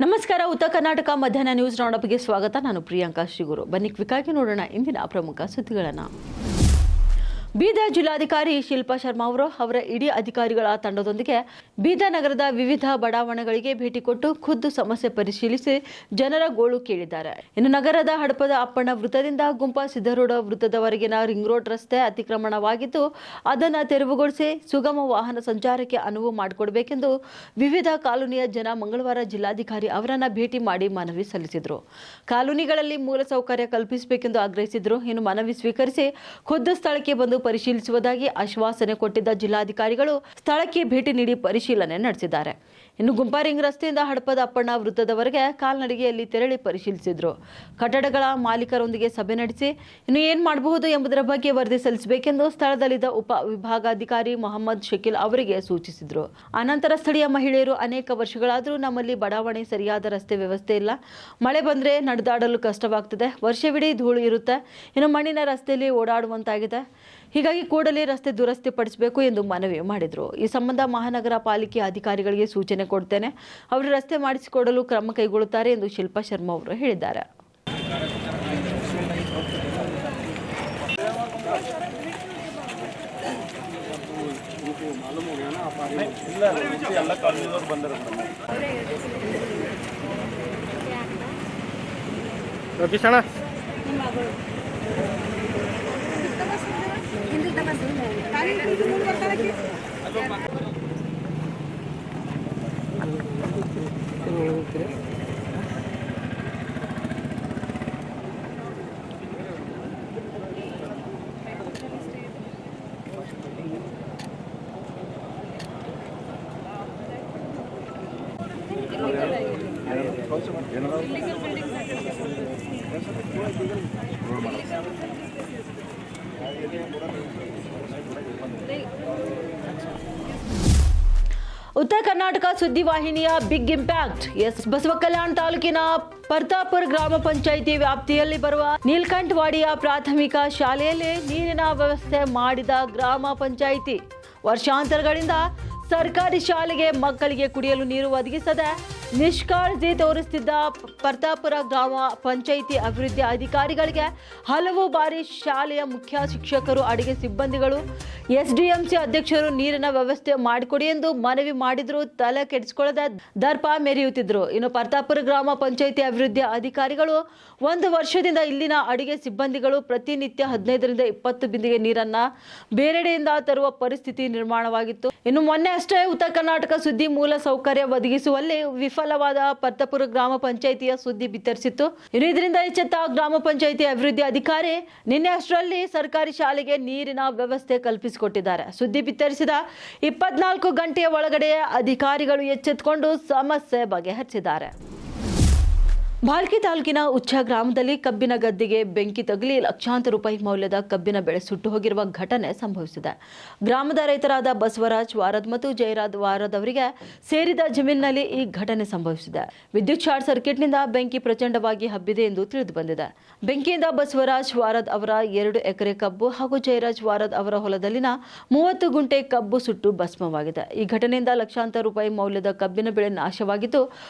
ನಮಸ್ಕಾರ. ಉತ್ತರ ಕರ್ನಾಟಕ ಮಧ್ಯಾಹ್ನ ನ್ಯೂಸ್ ರೌಂಡಪ್ಗೆ ಸ್ವಾಗತ. ನಾನು ಪ್ರಿಯಾಂಕಾ ಶ್ರೀಗುರು. ಬನ್ನಿ ಕ್ವಿಕ್ಕಾಗಿ ನೋಡೋಣ ಇಂದಿನ ಪ್ರಮುಖ ಸುದ್ದಿಗಳನ್ನು. ಬೀದರ್ ಜಿಲ್ಲಾಧಿಕಾರಿ ಶಿಲ್ಪಾ ಶರ್ಮಾ ಅವರ ಇಡೀ ಅಧಿಕಾರಿಗಳ ತಂಡದೊಂದಿಗೆ ಬೀದರ್ ನಗರದ ವಿವಿಧ ಬಡಾವಣೆಗಳಿಗೆ ಭೇಟಿ ಕೊಟ್ಟು ಖುದ್ದು ಸಮಸ್ಯೆ ಪರಿಶೀಲಿಸಿ ಜನರ ಗೋಳು ಕೇಳಿದ್ದಾರೆ. ಇನ್ನು ನಗರದ ಹಡಪದ ಅಪ್ಪಣ್ಣ ವೃತ್ತದಿಂದ ಗುಂಪಾ ಸಿದ್ದರೂಢ ವೃತ್ತದವರೆಗಿನ ರಿಂಗ್ ರೋಡ್ ರಸ್ತೆ ಅತಿಕ್ರಮಣವಾಗಿದ್ದು ಅದನ್ನು ತೆರವುಗೊಳಿಸಿ ಸುಗಮ ವಾಹನ ಸಂಚಾರಕ್ಕೆ ಅನುವು ಮಾಡಿಕೊಡಬೇಕೆಂದು ವಿವಿಧ ಕಾಲೋನಿಯ ಜನ ಮಂಗಳವಾರ ಜಿಲ್ಲಾಧಿಕಾರಿ ಅವರನ್ನ ಭೇಟಿ ಮಾಡಿ ಮನವಿ ಸಲ್ಲಿಸಿದರು. ಕಾಲೋನಿಗಳಲ್ಲಿ ಮೂಲಸೌಕರ್ಯ ಕಲ್ಪಿಸಬೇಕೆಂದು ಆಗ್ರಹಿಸಿದರು. ಇನ್ನು ಮನವಿ ಸ್ವೀಕರಿಸಿ ಖುದ್ದು ಸ್ಥಳಕ್ಕೆ ಬಂದು ಪರಿಶೀಲಿಸುವುದಾಗಿ ಆಶ್ವಾಸನೆ ಕೊಟ್ಟಿದ್ದ ಜಿಲ್ಲಾಧಿಕಾರಿಗಳು ಸ್ಥಳಕ್ಕೆ ಭೇಟಿ ನೀಡಿ ಪರಿಶೀಲನೆ ನಡೆಸಿದ್ದಾರೆ. ಇನ್ನು ಗುಂಪಾ ರಿಂಗ್ ರಸ್ತೆಯಿಂದ ಹಡಪದ ಅಪ್ಪಣ್ಣ ವೃತ್ತದವರೆಗೆ ಕಾಲ್ನಡಿಗೆಯಲ್ಲಿ ತೆರಳಿ ಪರಿಶೀಲಿಸಿದ್ರು. ಕಟ್ಟಡಗಳ ಮಾಲೀಕರೊಂದಿಗೆ ಸಭೆ ನಡೆಸಿ ಇನ್ನು ಏನ್ ಮಾಡಬಹುದು ಎಂಬುದರ ಬಗ್ಗೆ ವರದಿ ಸಲ್ಲಿಸಬೇಕೆಂದು ಸ್ಥಳದಲ್ಲಿದ್ದ ಉಪ ವಿಭಾಗಾಧಿಕಾರಿ ಮೊಹಮ್ಮದ್ ಶಕೀಲ್ ಅವರಿಗೆ ಸೂಚಿಸಿದ್ರು. ಅನಂತರ ಸ್ಥಳೀಯ ಮಹಿಳೆಯರು ಅನೇಕ ವರ್ಷಗಳಾದರೂ ನಮ್ಮಲ್ಲಿ ಬಡಾವಣೆ ಸರಿಯಾದ ರಸ್ತೆ ವ್ಯವಸ್ಥೆ ಇಲ್ಲ, ಮಳೆ ಬಂದ್ರೆ ನಡೆದಾಡಲು ಕಷ್ಟವಾಗ್ತದೆ, ವರ್ಷವಿಡೀ ಧೂಳು ಇರುತ್ತೆ, ಇನ್ನು ಮಣ್ಣಿನ ರಸ್ತೆಯಲ್ಲಿ ಓಡಾಡುವಂತಾಗಿದೆ, ಹೀಗಾಗಿ ಕೂಡಲೇ ರಸ್ತೆ ದುರಸ್ತಿ ಪಡಿಸಬೇಕು ಎಂದು ಮನವಿ ಮಾಡಿದರು. ಈ ಸಂಬಂಧ ಮಹಾನಗರ ಪಾಲಿಕೆ ಅಧಿಕಾರಿಗಳಿಗೆ ಸೂಚನೆ ಕೊಡ್ತೇನೆ, ಅವರು ರಸ್ತೆ ಮಾಡಿಸಿಕೊಡಲು ಕ್ರಮ ಕೈಗೊಳ್ಳುತ್ತಾರೆ ಎಂದು ಶಿಲ್ಪಾ ಶರ್ಮಾ ಅವರು ಹೇಳಿದ್ದಾರೆ. ಉತ್ತರ ಕರ್ನಾಟಕ ಸುದ್ದಿವಾಹಿನಿಯ ಬಿಗ್ ಇಂಪ್ಯಾಕ್ಟ್. ಬಸವಕಲ್ಯಾಣ ತಾಲೂಕಿನ ಪರ್ತಾಪುರ ಗ್ರಾಮ ಪಂಚಾಯಿತಿ ವ್ಯಾಪ್ತಿಯಲ್ಲಿ ಬರುವ ನೀಲಕಂಠವಾಡಿಯ ಪ್ರಾಥಮಿಕ ಶಾಲೆಯಲ್ಲಿ ನೀರಿನ ವ್ಯವಸ್ಥೆ ಮಾಡಿದ ಗ್ರಾಮ ಪಂಚಾಯಿತಿ ವರ್ಷಾಂತರಗಳಿಂದ ಸರ್ಕಾರಿ ಶಾಲೆಗೆ ಮಕ್ಕಳಿಗೆ ಕುಡಿಯಲು ನೀರು ಒದಗಿಸದೆ ನಿಷ್ಕಾಳಜಿ ತೋರಿಸುತ್ತಿದ್ದ ಪರ್ತಾಪುರ ಗ್ರಾಮ ಪಂಚಾಯಿತಿ ಅಭಿವೃದ್ಧಿ ಅಧಿಕಾರಿಗಳಿಗೆ ಹಲವು ಬಾರಿ ಶಾಲೆಯ ಮುಖ್ಯ ಶಿಕ್ಷಕರು, ಅಡಿಗೆ ಸಿಬ್ಬಂದಿಗಳು, ಎಸ್ಡಿಎಂಸಿ ಅಧ್ಯಕ್ಷರು ನೀರಿನ ವ್ಯವಸ್ಥೆ ಮಾಡಿಕೊಡಿ ಎಂದು ಮನವಿ ಮಾಡಿದ್ರು. ತಲೆ ಕೆಡಿಸಿಕೊಳ್ಳದೆ ದರ್ಪ ಮೆರೆಯುತ್ತಿದ್ರು. ಇನ್ನು ಪರ್ತಾಪುರ ಗ್ರಾಮ ಪಂಚಾಯಿತಿ ಅಭಿವೃದ್ಧಿ ಅಧಿಕಾರಿಗಳು 1 ವರ್ಷದಿಂದ ಇಲ್ಲಿನ ಅಡಿಗೆ ಸಿಬ್ಬಂದಿಗಳು ಪ್ರತಿನಿತ್ಯ 15ರಿಂದ 20 ಬಿಂದಿಗೆ ನೀರನ್ನ ಬೇರೆಡೆಯಿಂದ ತರುವ ಪರಿಸ್ಥಿತಿ ನಿರ್ಮಾಣವಾಗಿತ್ತು. ಇನ್ನು ಮೊನ್ನೆ ಅಷ್ಟೇ ಉತ್ತರ ಕರ್ನಾಟಕ ಸುದ್ದಿ ಮೂಲ ಸೌಕರ್ಯ ಒದಗಿಸುವಲ್ಲಿ ವಿಫಲವಾದ ಪರ್ತಾಪುರ ಗ್ರಾಮ ಪಂಚಾಯಿತಿಯ ಸುದ್ದಿ ಬಿತ್ತರಿಸಿತ್ತು. ಇನ್ನು ಇದರಿಂದ ಎಚ್ಚೆತ್ತ ಗ್ರಾಮ ಪಂಚಾಯಿತಿ ಅಭಿವೃದ್ಧಿ ಅಧಿಕಾರಿ ನಿನ್ನೆ ಅಷ್ಟರಲ್ಲಿ ಸರ್ಕಾರಿ ಶಾಲೆಗೆ ನೀರಿನ ವ್ಯವಸ್ಥೆ ಕಲ್ಪಿಸಿಕೊಟ್ಟಿದ್ದಾರೆ. ಸುದ್ದಿ ಬಿತ್ತರಿಸಿದ 24 ಗಂಟೆಯ ಒಳಗಡೆ ಅಧಿಕಾರಿಗಳು ಎಚ್ಚೆತ್ತುಕೊಂಡು ಸಮಸ್ಯೆ ಬಗೆಹರಿಸಿದ್ದಾರೆ. ಭಾಲ್ಕಿ ತಾಲೂಕಿನ ಉಚ್ಚ ಗ್ರಾಮದಲ್ಲಿ ಕಬ್ಬಿನ ಗದ್ದೆಗೆ ಬೆಂಕಿ ತಗುಲಿ ಲಕ್ಷಾಂತರ ರೂಪಾಯಿ ಮೌಲ್ಯದ ಕಬ್ಬಿನ ಬೆಳೆ ಸುಟ್ಟು ಹೋಗಿರುವ ಘಟನೆ ಸಂಭವಿಸಿದೆ. ಗ್ರಾಮದ ರೈತರಾದ ಬಸವರಾಜ್ ವಾರದ್ ಮತ್ತು ಜಯರಾಜ್ ವಾರದ್ ಅವರಿಗೆ ಸೇರಿದ ಜಮೀನಿನಲ್ಲಿ ಈ ಘಟನೆ ಸಂಭವಿಸಿದೆ. ವಿದ್ಯುತ್ ಶಾರ್ಟ್ ಸರ್ಕ್ಯೂಟ್ನಿಂದ ಬೆಂಕಿ ಪ್ರಚಂಡವಾಗಿ ಹಬ್ಬಿದೆ ಎಂದು ತಿಳಿದು ಬಂದಿದೆ. ಬೆಂಕಿಯಿಂದ ಬಸವರಾಜ್ ವಾರದ್ ಅವರ 2 ಎಕರೆ ಕಬ್ಬು ಹಾಗೂ ಜಯರಾಜ್ ವಾರದ್ ಅವರ ಹೊಲದಲ್ಲಿನ 30 ಗುಂಟೆ ಕಬ್ಬು ಸುಟ್ಟು ಭಸ್ಮವಾಗಿದೆ. ಈ ಘಟನೆಯಿಂದ ಲಕ್ಷಾಂತರ ರೂಪಾಯಿ ಮೌಲ್ಯದ ಕಬ್ಬಿನ ಬೆಳೆ ನಾಶವಾಗಿದ್ದು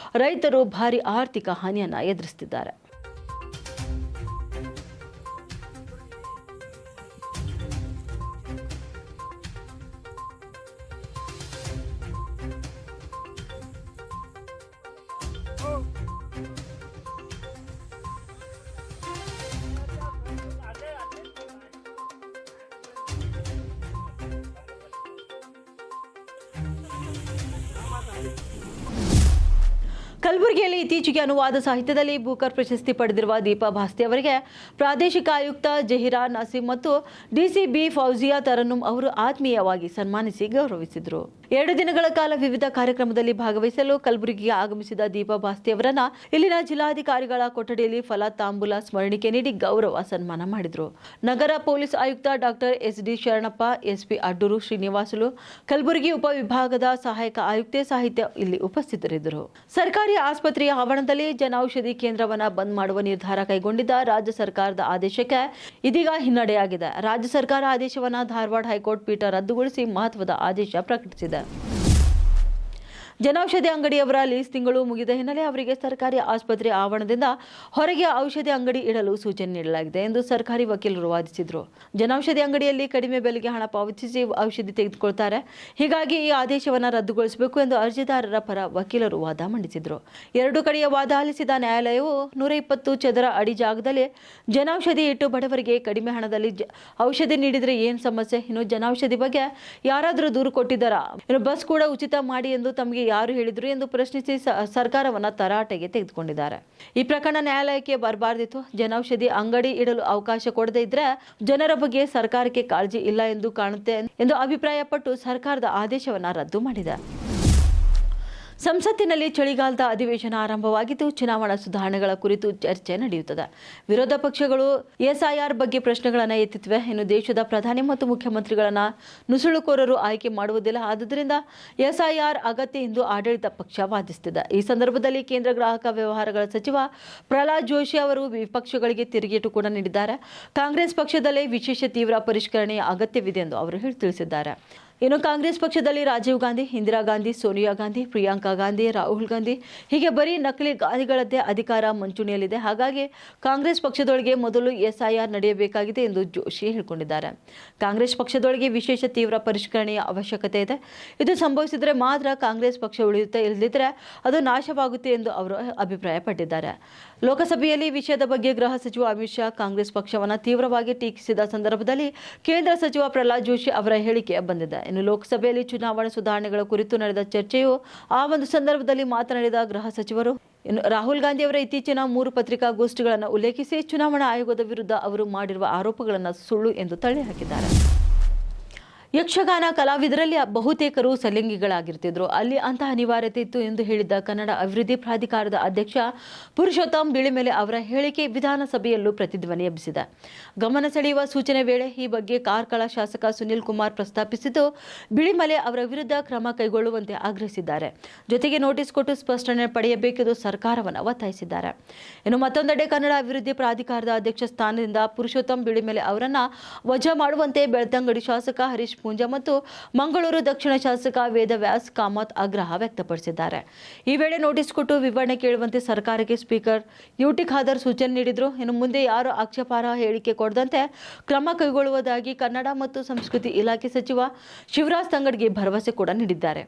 ರೈತರು ಭಾರಿ ಆರ್ಥಿಕ ಹಾನಿಯನ್ನು ಎದುರಿಸುತ್ತಿದ್ದಾರೆ. ಕಲಬುರಗಿಯಲ್ಲಿ ಇತ್ತೀಚೆಗೆ ಅನುವಾದ ಸಾಹಿತ್ಯದಲ್ಲಿ ಬೂಕರ್ ಪ್ರಶಸ್ತಿ ಪಡೆದಿರುವ ದೀಪಾ ಭಾಸ್ತಿ ಅವರಿಗೆ ಪ್ರಾದೇಶಿಕ ಆಯುಕ್ತ ಜಹೀರಾ ನಸೀಂ ಮತ್ತು ಡಿಸಿಬಿ ಫೌಜಿಯಾ ತರನ್ನುಮ್ ಅವರು ಆತ್ಮೀಯವಾಗಿ ಸನ್ಮಾನಿಸಿ ಗೌರವಿಸಿದರು. 2 ದಿನಗಳ ಕಾಲ ವಿವಿಧ ಕಾರ್ಯಕ್ರಮದಲ್ಲಿ ಭಾಗವಹಿಸಲು ಕಲಬುರಗಿಗೆ ಆಗಮಿಸಿದ ದೀಪಾ ಭಾಸ್ತಿ ಅವರನ್ನ ಇಲ್ಲಿನ ಜಿಲ್ಲಾಧಿಕಾರಿಗಳ ಕೊಠಡಿಯಲ್ಲಿ ಫಲ ತಾಂಬೂಲ ಸ್ಮರಣಿಕೆ ನೀಡಿ ಗೌರವ ಸನ್ಮಾನ ಮಾಡಿದರು. ನಗರ ಪೊಲೀಸ್ ಆಯುಕ್ತ doctor SD Sharanappa, SP Adduru Srinivasulu, Kalaburagi ಉಪವಿಭಾಗದ ಸಹಾಯಕ ಆಯುಕ್ತೆ ಸಾಹಿತ್ಯ ಇಲ್ಲಿ ಉಪಸ್ಥಿತರಿದ್ದರು. ಸರ್ಕಾರಿ ಆಸ್ಪತ್ರೆಯ ಆವರಣದಲ್ಲಿ ಜನೌಷಧಿ ಕೇಂದ್ರವನ್ನು ಬಂದ್ ಮಾಡುವ ನಿರ್ಧಾರ ಕೈಗೊಂಡಿದ್ದ ರಾಜ್ಯ ಸರ್ಕಾರದ ಆದೇಶಕ್ಕೆ ಇದೀಗ ಹಿನ್ನಡೆಯಾಗಿದೆ. ರಾಜ್ಯ ಸರ್ಕಾರ ಆದೇಶವನ್ನು ಧಾರವಾಡ ಹೈಕೋರ್ಟ್ ಪೀಠ ರದ್ದುಗೊಳಿಸಿ ಮಹತ್ವದ ಆದೇಶ ಪ್ರಕಟಿಸಿದೆ. ಜನೌಷಧಿ ಅಂಗಡಿಯವರ ಲೀಸ್ ತಿಂಗಳು ಮುಗಿದ ಹಿನ್ನೆಲೆ ಅವರಿಗೆ ಸರ್ಕಾರಿ ಆಸ್ಪತ್ರೆ ಆವರಣದಿಂದ ಹೊರಗೆ ಔಷಧಿ ಅಂಗಡಿ ಇಡಲು ಸೂಚನೆ ನೀಡಲಾಗಿದೆ ಎಂದು ಸರ್ಕಾರಿ ವಕೀಲರು ವಾದಿಸಿದರು. ಜನೌಷಧಿ ಅಂಗಡಿಯಲ್ಲಿ ಕಡಿಮೆ ಬೆಲೆಗೆ ಹಣ ಪಾವತಿಸಿ ಔಷಧಿ ತೆಗೆದುಕೊಳ್ತಾರೆ. ಹೀಗಾಗಿ ಈ ಆದೇಶವನ್ನು ರದ್ದುಗೊಳಿಸಬೇಕು ಎಂದು ಅರ್ಜಿದಾರರ ಪರ ವಕೀಲರು ವಾದ ಮಂಡಿಸಿದರು. ಎರಡು ಕಡೆಯ ವಾದ ಆಲಿಸಿದ ನ್ಯಾಯಾಲಯವು 120 ಚದರ ಅಡಿ ಜಾಗದಲ್ಲಿ ಜನೌಷಧಿ ಇಟ್ಟು ಬಡವರಿಗೆ ಕಡಿಮೆ ಹಣದಲ್ಲಿ ಔಷಧಿ ನೀಡಿದರೆ ಏನು ಸಮಸ್ಯೆ? ಇನ್ನು ಜನೌಷಧಿ ಬಗ್ಗೆ ಯಾರಾದರೂ ದೂರು ಕೊಟ್ಟಿದ್ದಾರಾ? ಇನ್ನು ಬಸ್ ಕೂಡ ಉಚಿತ ಮಾಡಿ ಎಂದು ತಮಗೆ ಯಾರು ಹೇಳಿದ್ರು ಎಂದು ಪ್ರಶ್ನಿಸಿ ಸರ್ಕಾರವನ್ನ ತರಾಟೆಗೆ ತೆಗೆದುಕೊಂಡಿದ್ದಾರೆ. ಈ ಪ್ರಕರಣ ನ್ಯಾಯಾಲಯಕ್ಕೆ ಬರಬಾರ್ದಿತ್ತು. ಜನೌಷಧಿ ಅಂಗಡಿ ಇಡಲು ಅವಕಾಶ ಕೊಡದೇ ಇದ್ರೆ ಜನರ ಬಗ್ಗೆ ಸರ್ಕಾರಕ್ಕೆ ಕಾಳಜಿ ಇಲ್ಲ ಎಂದು ಕಾಣುತ್ತೆ ಎಂದು ಅಭಿಪ್ರಾಯಪಟ್ಟು ಸರ್ಕಾರದ ಆದೇಶವನ್ನ ರದ್ದು ಮಾಡಿದೆ. ಸಂಸತ್ತಿನಲ್ಲಿ ಚಳಿಗಾಲದ ಅಧಿವೇಶನ ಆರಂಭವಾಗಿದ್ದು ಚುನಾವಣಾ ಸುಧಾರಣೆಗಳ ಕುರಿತು ಚರ್ಚೆ ನಡೆಯುತ್ತದೆ. ವಿರೋಧ ಪಕ್ಷಗಳು ಎಸ್ಐಆರ್ ಬಗ್ಗೆ ಪ್ರಶ್ನೆಗಳನ್ನು ಎತ್ತುತ್ತಿವೆ. ಇನ್ನು ದೇಶದ ಪ್ರಧಾನಿ ಮತ್ತು ಮುಖ್ಯಮಂತ್ರಿಗಳನ್ನು ನುಸುಳುಕೋರರು ಆಯ್ಕೆ ಮಾಡುವುದಿಲ್ಲ, ಆದುದರಿಂದ ಎಸ್ಐಆರ್ ಅಗತ್ಯ ಎಂದು ಆಡಳಿತ ಪಕ್ಷ ವಾದಿಸುತ್ತಿದೆ. ಈ ಸಂದರ್ಭದಲ್ಲಿ ಕೇಂದ್ರ ಗ್ರಾಹಕ ವ್ಯವಹಾರಗಳ ಸಚಿವ ಪ್ರಹ್ಲಾದ್ ಜೋಶಿ ಅವರು ವಿಪಕ್ಷಗಳಿಗೆ ತಿರುಗೇಟು ಕೂಡ ನೀಡಿದ್ದಾರೆ. ಕಾಂಗ್ರೆಸ್ ಪಕ್ಷದಲ್ಲೇ ವಿಶೇಷ ತೀವ್ರ ಪರಿಷ್ಕರಣೆಯ ಅಗತ್ಯವಿದೆ ಎಂದು ಅವರು ತಿಳಿಸಿದ್ದಾರೆ. ಇನ್ನು ಕಾಂಗ್ರೆಸ್ ಪಕ್ಷದಲ್ಲಿ ರಾಜೀವ್ ಗಾಂಧಿ, ಇಂದಿರಾ ಗಾಂಧಿ, ಸೋನಿಯಾ ಗಾಂಧಿ, ಪ್ರಿಯಾಂಕಾ ಗಾಂಧಿ, ರಾಹುಲ್ ಗಾಂಧಿ ಹೀಗೆ ಬರೀ ನಕಲಿ ಗಾಂಧಿಗಳದ್ದೇ ಅಧಿಕಾರ ಮುಂಚೂಣಿಯಲ್ಲಿದೆ. ಹಾಗಾಗಿ ಕಾಂಗ್ರೆಸ್ ಪಕ್ಷದೊಳಗೆ ಮೊದಲು ಎಸ್ಐಆರ್ ನಡೆಯಬೇಕಾಗಿದೆ ಎಂದು ಜೋಶಿ ಹೇಳಿಕೊಂಡಿದ್ದಾರೆ. ಕಾಂಗ್ರೆಸ್ ಪಕ್ಷದೊಳಗೆ ವಿಶೇಷ ತೀವ್ರ ಪರಿಷ್ಕರಣೆಯ ಅವಶ್ಯಕತೆ ಇದೆ. ಇದು ಸಂಭವಿಸಿದರೆ ಮಾತ್ರ ಕಾಂಗ್ರೆಸ್ ಪಕ್ಷ ಉಳಿಯುತ್ತೆ, ಇಲ್ಲದಿದ್ದರೆ ಅದು ನಾಶವಾಗುತ್ತೆ ಎಂದು ಅವರು ಅಭಿಪ್ರಾಯಪಟ್ಟಿದ್ದಾರೆ. ಲೋಕಸಭೆಯಲ್ಲಿ ವಿಷಯದ ಬಗ್ಗೆ ಗೃಹ ಸಚಿವ ಅಮಿತ್ ಶಾ ಕಾಂಗ್ರೆಸ್ ಪಕ್ಷವನ್ನು ತೀವ್ರವಾಗಿ ಟೀಕಿಸಿದ ಸಂದರ್ಭದಲ್ಲಿ ಕೇಂದ್ರ ಸಚಿವ ಪ್ರಹ್ಲಾದ್ ಜೋಶಿ ಅವರ ಹೇಳಿಕೆ ಬಂದಿದೆ. ಇನ್ನು ಲೋಕಸಭೆಯಲ್ಲಿ ಚುನಾವಣಾ ಸುಧಾರಣೆಗಳ ಕುರಿತು ನಡೆದ ಚರ್ಚೆಯು ಆ ಒಂದು ಸಂದರ್ಭದಲ್ಲಿ ಮಾತನಾಡಿದ ಗೃಹ ಸಚಿವರು ಇನ್ನು ರಾಹುಲ್ ಗಾಂಧಿ ಅವರ ಇತ್ತೀಚಿನ 3 ಪತ್ರಿಕಾಗೋಷ್ಠಿಗಳನ್ನು ಉಲ್ಲೇಖಿಸಿ ಚುನಾವಣಾ ಆಯೋಗದ ವಿರುದ್ಧ ಅವರು ಮಾಡಿರುವ ಆರೋಪಗಳನ್ನು ಸುಳ್ಳು ಎಂದು ತಳ್ಳಿಹಾಕಿದ್ದಾರೆ. ಯಕ್ಷಗಾನ ಕಲಾವಿದರಲ್ಲಿ ಬಹುತೇಕರು ಸಲಿಂಗಿಗಳಾಗಿರ್ತಿದ್ರು. ಅಲ್ಲಿ ಅಂತಹ ಅನಿವಾರ್ಯತೆ ಇತ್ತು ಎಂದು ಹೇಳಿದ್ದ ಕನ್ನಡ ಅಭಿವೃದ್ಧಿ ಪ್ರಾಧಿಕಾರದ ಅಧ್ಯಕ್ಷ ಪುರುಷೋತ್ತಮ್ ಬಿಳಿಮೆಲೆ ಅವರ ಹೇಳಿಕೆ ವಿಧಾನಸಭೆಯಲ್ಲೂ ಪ್ರತಿಧ್ವನಿ ಎಬ್ಬಿಸಿದೆ. ಗಮನ ಸೆಳೆಯುವ ಸೂಚನೆ ವೇಳೆ ಈ ಬಗ್ಗೆ ಕಾರ್ಕಳ ಶಾಸಕ ಸುನಿಲ್ ಕುಮಾರ್ ಪ್ರಸ್ತಾಪಿಸಿದ್ದು, ಬಿಳಿಮಲೆ ಅವರ ವಿರುದ್ಧ ಕ್ರಮ ಕೈಗೊಳ್ಳುವಂತೆ ಆಗ್ರಹಿಸಿದ್ದಾರೆ. ಜೊತೆಗೆ ನೋಟಿಸ್ ಕೊಟ್ಟು ಸ್ಪಷ್ಟನೆ ಪಡೆಯಬೇಕೆಂದು ಸರ್ಕಾರವನ್ನು ಒತ್ತಾಯಿಸಿದ್ದಾರೆ. ಇನ್ನು ಮತ್ತೊಂದೆಡೆ ಕನ್ನಡ ಅಭಿವೃದ್ಧಿ ಪ್ರಾಧಿಕಾರದ ಅಧ್ಯಕ್ಷ ಸ್ಥಾನದಿಂದ ಪುರುಷೋತ್ತಮ್ ಬಿಳಿಮೆಲೆ ಅವರನ್ನು ವಜಾ ಮಾಡುವಂತೆ ಬೆಳ್ತಂಗಡಿ ಶಾಸಕ ಹರೀಶ್ ಪೂಂಜಾ ಮತ್ತು ಮಂಗಳೂರು ದಕ್ಷಿಣ ಶಾಸಕ ವೇದವ್ಯಾಸ್ ಕಾಮತ್ ಆಗ್ರಹ ವ್ಯಕ್ತಪಡಿಸಿದ್ದಾರೆ. ಈ ವೇಳೆ ನೋಟಿಸ್ ಕೊಟ್ಟು ವಿವರಣೆ ಕೇಳುವಂತೆ ಸರ್ಕಾರಕ್ಕೆ ಸ್ಪೀಕರ್ ಯುಟಿ ಖಾದರ್ ಸೂಚನೆ ನೀಡಿದ್ರು. ಇನ್ನು ಮುಂದೆ ಯಾರು ಆಕ್ಷೇಪಾರ್ಹ ಹೇಳಿಕೆ ಕೊಡದಂತೆ ಕ್ರಮ ಕೈಗೊಳ್ಳುವುದಾಗಿ ಕನ್ನಡ ಮತ್ತು ಸಂಸ್ಕೃತಿ ಇಲಾಖೆ ಸಚಿವ ಶಿವರಾಜ್ ತಂಗಡಗಿ ಭರವಸೆ ಕೂಡ ನೀಡಿದ್ದಾರೆ.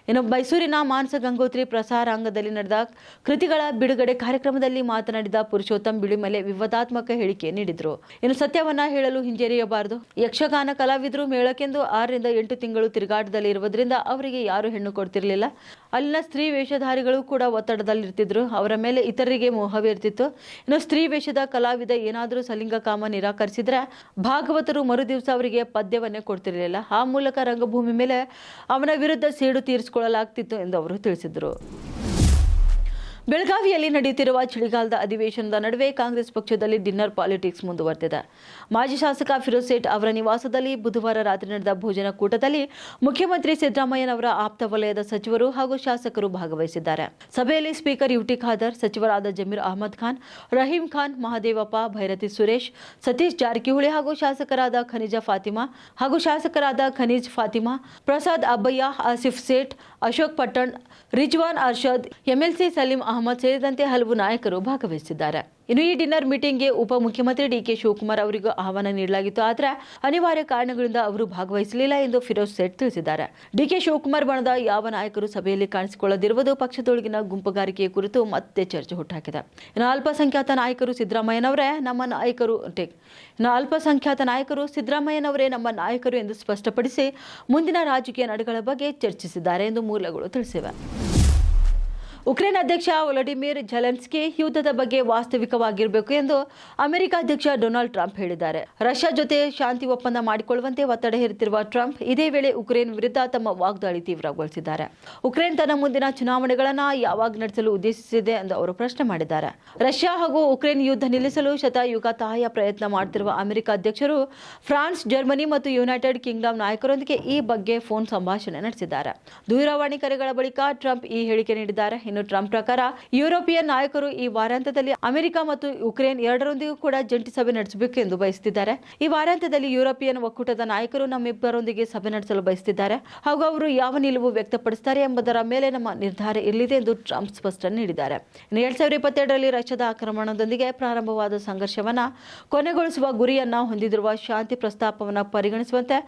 ಇನ್ನು ಮೈಸೂರಿನ ಮಾನಸ ಗಂಗೋತ್ರಿ ಪ್ರಸಾರಾಂಗದಲ್ಲಿ ನಡೆದ ಕೃತಿಗಳ ಬಿಡುಗಡೆ ಕಾರ್ಯಕ್ರಮದಲ್ಲಿ ಮಾತನಾಡಿದ ಪುರುಷೋತ್ತಮ್ ಬಿಳಿಮಲೆ ವಿವಾದಾತ್ಮಕ ಹೇಳಿಕೆ ನೀಡಿದರು. ಇನ್ನು ಸತ್ಯವನ್ನ ಹೇಳಲು ಹಿಂಜರಿಯಬಾರದು. ಯಕ್ಷಗಾನ ಕಲಾವಿದರು ಮೇಳಕ್ಕೆಂದು 6 ರಿಂದ 8 ತಿಂಗಳು ತಿರುಗಾಟದಲ್ಲಿ ಇರುವುದರಿಂದ ಅವರಿಗೆ ಯಾರು ಹೆಣ್ಣು ಕೊಡ್ತಿರಲಿಲ್ಲ. ಅಲ್ಲಿನ ಸ್ತ್ರೀ ವೇಷಧಾರಿಗಳು ಕೂಡ ಒತ್ತಡದಲ್ಲಿರ್ತಿದ್ರು. ಅವರ ಮೇಲೆ ಇತರರಿಗೆ ಮೋಹವೇ ಇರ್ತಿತ್ತು. ಇನ್ನು ಸ್ತ್ರೀ ವೇಷದ ಕಲಾವಿದ ಏನಾದರೂ ಸಲಿಂಗ ಕಾಮ ನಿರಾಕರಿಸಿದ್ರೆ ಭಾಗವತರು ಮರುದಿವಸ ಅವರಿಗೆ ಪದ್ಯವನ್ನೇ ಕೊಡ್ತಿರಲಿಲ್ಲ. ಆ ಮೂಲಕ ರಂಗಭೂಮಿ ಮೇಲೆ ಅವನ ವಿರುದ್ಧ ಸೇಡು ತೀರಿಸಿಕೊಳ್ಳಲಾಗ್ತಿತ್ತು ಎಂದು ಅವರು ತಿಳಿಸಿದರು. ಬೆಳಗಾವಿಯಲ್ಲಿ ನಡೆಯುತ್ತಿರುವ ಚಳಿಗಾಲದ ಅಧಿವೇಶನದ ನಡುವೆ ಕಾಂಗ್ರೆಸ್ ಪಕ್ಷದಲ್ಲಿ ಡಿನ್ನರ್ ಪಾಲಿಟಿಕ್ಸ್ ಮುಂದುವರೆದಿದೆ. ಮಾಜಿ ಶಾಸಕ ಫಿರೋಜ್ ಸೇಠ್ ಅವರ ನಿವಾಸದಲ್ಲಿ ಬುಧವಾರ ರಾತ್ರಿ ನಡೆದ ಭೋಜನ ಕೂಟದಲ್ಲಿ ಮುಖ್ಯಮಂತ್ರಿ ಸಿದ್ದರಾಮಯ್ಯನವರ ಆಪ್ತ ವಲಯದ ಸಚಿವರು ಹಾಗೂ ಶಾಸಕರು ಭಾಗವಹಿಸಿದ್ದಾರೆ. ಸಭೆಯಲ್ಲಿ ಸ್ಪೀಕರ್ ಯುಟಿ ಖಾದರ್, ಸಚಿವರಾದ ಜಮೀರ್ ಅಹಮದ್ ಖಾನ್, ರಹೀಂ ಖಾನ್, ಮಹದೇವಪ್ಪ, ಭೈರತಿ ಸುರೇಶ್, ಸತೀಶ್ ಜಾರಕಿಹೊಳಿ ಹಾಗೂ ಶಾಸಕರಾದ ಖನೀಜ್ ಫಾತಿಮಾ, ಪ್ರಸಾದ್ ಅಬ್ಬಯ್ಯ, ಆಸಿಫ್ ಸೇಠ್, ಅಶೋಕ್ ಪಟ್ಟಣ್, ರಿಜ್ವಾನ್ ಅರ್ಷದ್, ಎಂಎಲ್ಸಿ ಸಲೀಂ ಅಹಮದ್ ಸೇರಿದಂತೆ ಹಲವು ನಾಯಕರು ಭಾಗವಹಿಸಿದ್ದಾರೆ. ಇನ್ನು ಈ ಡಿನ್ನರ್ ಮೀಟಿಂಗ್ಗೆ ಉಪಮುಖ್ಯಮಂತ್ರಿ ಡಿಕೆ ಶಿವಕುಮಾರ್ ಅವರಿಗೂ ಆಹ್ವಾನ ನೀಡಲಾಗಿತ್ತು. ಆದರೆ ಅನಿವಾರ್ಯ ಕಾರಣಗಳಿಂದ ಅವರು ಭಾಗವಹಿಸಲಿಲ್ಲ ಎಂದು ಫಿರೋಜ್ ಸೇಠ್ ತಿಳಿಸಿದ್ದಾರೆ. ಡಿಕೆ ಶಿವಕುಮಾರ್ ಬಣದ ಯಾವ ನಾಯಕರು ಸಭೆಯಲ್ಲಿ ಕಾಣಿಸಿಕೊಳ್ಳದಿರುವುದು ಪಕ್ಷದೊಳಗಿನ ಗುಂಪುಗಾರಿಕೆಯ ಕುರಿತು ಮತ್ತೆ ಚರ್ಚೆ ಹುಟ್ಟಾಕಿದೆ. ಇನ್ನು ಅಲ್ಪಸಂಖ್ಯಾತ ನಾಯಕರು ಸಿದ್ದರಾಮಯ್ಯನವರೇ ನಮ್ಮ ನಾಯಕರು ಎಂದು ಸ್ಪಷ್ಟಪಡಿಸಿ ಮುಂದಿನ ರಾಜಕೀಯ ನಡೆಗಳ ಬಗ್ಗೆ ಚರ್ಚಿಸಿದ್ದಾರೆ ಎಂದು ಮೂಲಗಳು ತಿಳಿಸಿವೆ. ಉಕ್ರೇನ್ ಅಧ್ಯಕ್ಷ ವ್ಲಾಡಿಮಿರ್ ಝೆಲೆನ್ಸ್ಕಿ ಯುದ್ಧದ ಬಗ್ಗೆ ವಾಸ್ತವಿಕವಾಗಿರಬೇಕು ಎಂದು ಅಮೆರಿಕ ಅಧ್ಯಕ್ಷ ಡೊನಾಲ್ಡ್ ಟ್ರಂಪ್ ಹೇಳಿದ್ದಾರೆ. ರಷ್ಯಾ ಜೊತೆ ಶಾಂತಿ ಒಪ್ಪಂದ ಮಾಡಿಕೊಳ್ಳುವಂತೆ ಒತ್ತಡ ಹೇರುತ್ತಿರುವ ಟ್ರಂಪ್ ಇದೇ ವೇಳೆ ಉಕ್ರೇನ್ ವಿರುದ್ಧ ತಮ್ಮ ವಾಗ್ದಾಳಿ ತೀವ್ರಗೊಳಿಸಿದ್ದಾರೆ. ಉಕ್ರೇನ್ ತನ್ನ ಮುಂದಿನ ಚುನಾವಣೆಗಳನ್ನು ಯಾವಾಗ ನಡೆಸಲು ಉದ್ದೇಶಿಸಿದೆ ಎಂದು ಅವರು ಪ್ರಶ್ನೆ ಮಾಡಿದ್ದಾರೆ. ರಷ್ಯಾ ಹಾಗೂ ಉಕ್ರೇನ್ ಯುದ್ಧ ನಿಲ್ಲಿಸಲು ಶತಯುಗತಾಯ ಪ್ರಯತ್ನ ಮಾಡುತ್ತಿರುವ ಅಮೆರಿಕ ಅಧ್ಯಕ್ಷರು ಫ್ರಾನ್ಸ್, ಜರ್ಮನಿ ಮತ್ತು ಯುನೈಟೆಡ್ ಕಿಂಗ್ಡಮ್ ನಾಯಕರೊಂದಿಗೆ ಈ ಬಗ್ಗೆ ಫೋನ್ ಸಂಭಾಷಣೆ ನಡೆಸಿದ್ದಾರೆ. ದೂರವಾಣಿ ಕರೆಗಳ ಬಳಿಕ ಟ್ರಂಪ್ ಈ ಹೇಳಿಕೆ ನೀಡಿದ್ದಾರೆ. ಇನ್ನು ಟ್ರಂಪ್ ಪ್ರಕಾರ ಯುರೋಪಿಯನ್ ನಾಯಕರು ಈ ವಾರಾಂತ್ಯದಲ್ಲಿ ಅಮೆರಿಕ ಮತ್ತು ಯುಕ್ರೇನ್ ಎರಡರೊಂದಿಗೂ ಕೂಡ ಜಂಟಿ ಸಭೆ ನಡೆಸಬೇಕು ಎಂದು ಬಯಸುತ್ತಿದ್ದಾರೆ. ಈ ವಾರಾಂತ್ಯದಲ್ಲಿ ಯುರೋಪಿಯನ್ ಒಕ್ಕೂಟದ ನಾಯಕರು ನಮ್ಮಿಬ್ಬರೊಂದಿಗೆ ಸಭೆ ನಡೆಸಲು ಬಯಸುತ್ತಿದ್ದಾರೆ ಹಾಗೂ ಅವರು ಯಾವ ನಿಲುವು ವ್ಯಕ್ತಪಡಿಸುತ್ತಾರೆ ಎಂಬುದರ ಮೇಲೆ ನಮ್ಮ ನಿರ್ಧಾರ ಇರಲಿದೆ ಎಂದು ಟ್ರಂಪ್ ಸ್ಪಷ್ಟನೆ ನೀಡಿದ್ದಾರೆ. 2022ರಲ್ಲಿ ರಷ್ಯಾದ ಆಕ್ರಮಣದೊಂದಿಗೆ ಪ್ರಾರಂಭವಾದ ಸಂಘರ್ಷವನ್ನು ಕೊನೆಗೊಳಿಸುವ ಗುರಿಯನ್ನ ಹೊಂದಿರುವ ಶಾಂತಿ ಪ್ರಸ್ತಾಪವನ್ನು ಪರಿಗಣಿಸುವಂತೆ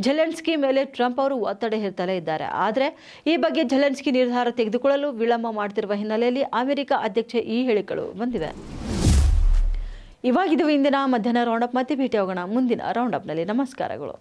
ಝೆಲೆನ್ಸ್ಕಿ ಮೇಲೆ ಟ್ರಂಪ್ ಅವರು ಒತ್ತಡ ಹೇರುತ್ತಲೇ ಇದ್ದಾರೆ. ಆದರೆ ಈ ಬಗ್ಗೆ ಝೆಲೆನ್ಸ್ಕಿ ನಿರ್ಧಾರ ತೆಗೆದುಕೊಳ್ಳಲು ವಿಳಂಬ ಮಾಡುತ್ತಿರುವ ಹಿನ್ನೆಲೆಯಲ್ಲಿ ಅಮೆರಿಕ ಅಧ್ಯಕ್ಷ ಈ ಹೇಳಿಕೆಗಳು ಬಂದಿವೆ. ಇವಾಗಿದು ಇಂದಿನ ಮಧ್ಯಾಹ್ನ ರೌಂಡಪ್. ಮತ್ತೆ ಭೇಟಿಯಾಗೋಣ ಮುಂದಿನ ರೌಂಡಪ್ನಲ್ಲಿ. ನಮಸ್ಕಾರಗಳು.